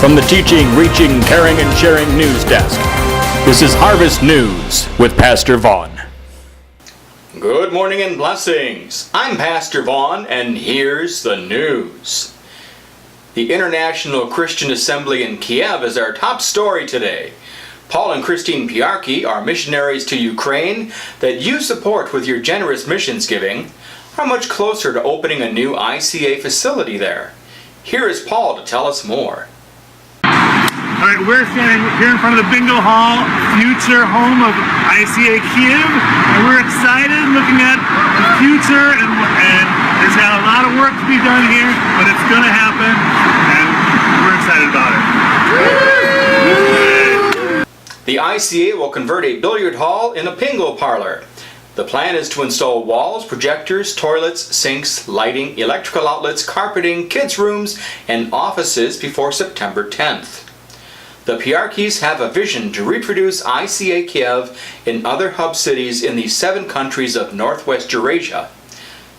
from the Teaching, Reaching, Caring, and Sharing News Desk. This is Harvest News with Pastor Vaughn. Good morning and blessings. I'm Pastor Vaughn, and here's the news. The International Christian Assembly in Kiev is our top story today. Paul and Christine Piarki are missionaries to Ukraine that you support with your generous missions giving are much closer to opening a new ICA facility there. Here is Paul to tell us more. All right, we're standing here in front of the bingo hall, future home of ICA Kiev, and we're excited looking at the future, and there's got a lot of work to be done here, but it's going to happen, and we're excited about it. The ICA will convert a billiard hall in a bingo parlor. The plan is to install walls, projectors, toilets, sinks, lighting, electrical outlets, carpeting, kids' rooms, and offices before September 10th. The Piarkis have a vision to reproduce ICA Kiev in other hub cities in the 7 countries of Northwest Eurasia.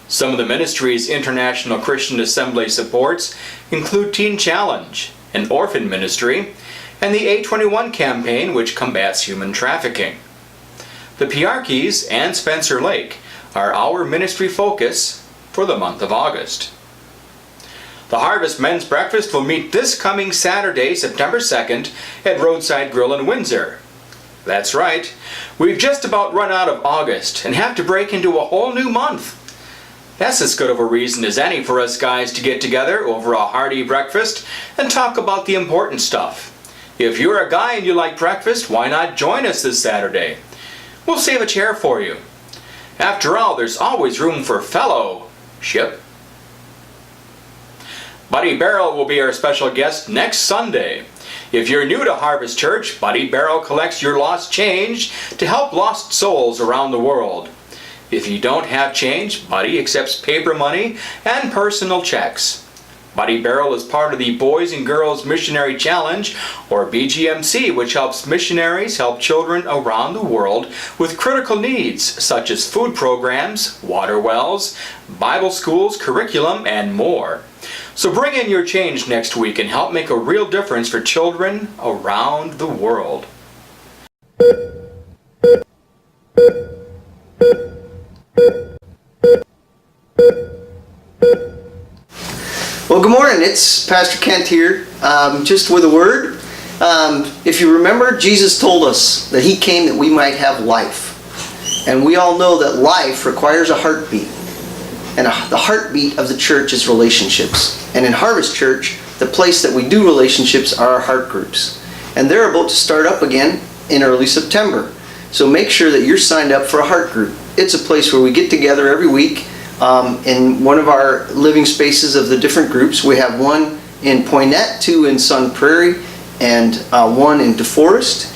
Some of the ministry's International Christian Assembly supports include Teen Challenge, an orphan ministry, and the A21 campaign, which combats human trafficking. The Piarkis and Spencer Lake are our ministry focus for the month of August. The Harvest Men's Breakfast will meet this coming Saturday, September 2nd, at Roadside Grill in Windsor. That's right, we've just about run out of August and have to break into a whole new month. That's as good of a reason as any for us guys to get together over a hearty breakfast and talk about the important stuff. If you're a guy and you like breakfast, why not join us this Saturday? We'll save a chair for you. After all, there's always room for fellowship. Buddy Barrel will be our special guest next Sunday. If you're new to Harvest Church, Buddy Barrel collects your lost change to help lost souls around the world. If you don't have change, Buddy accepts paper money and personal checks. Buddy Barrel is part of the Boys and Girls Missionary Challenge, or BGMC, which helps missionaries help children around the world with critical needs such as food programs, water wells, Bible schools, curriculum, and more. So bring in your change next week and help make a real difference for children around the world. Well, good morning. It's Pastor Kent here, just with a word. If you remember, Jesus told us that He came that we might have life. And we all know that life requires a heartbeat. And the heartbeat of the church is relationships. And in Harvest Church, the place that we do relationships are our heart groups. And they're about to start up again in early September. So make sure that you're signed up for a heart group. It's a place where we get together every week. In one of our living spaces of the different groups. We have one in Poinet, 2 in Sun Prairie, and 1 in DeForest.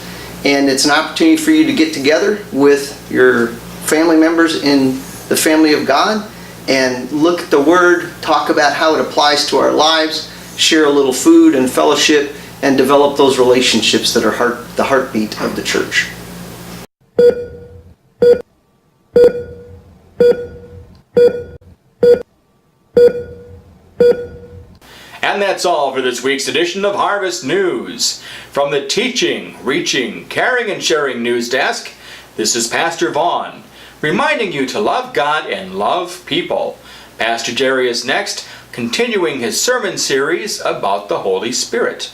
And it's an opportunity for you to get together with your family members in the family of God and look at the Word, talk about how it applies to our lives, share a little food and fellowship, and develop those relationships that are the heartbeat of the church. And that's all for this week's edition of Harvest News. From the Teaching, Reaching, Caring, and Sharing News Desk, this is Pastor Vaughn, reminding you to love God and love people. Pastor Jerry is next, continuing his sermon series about the Holy Spirit.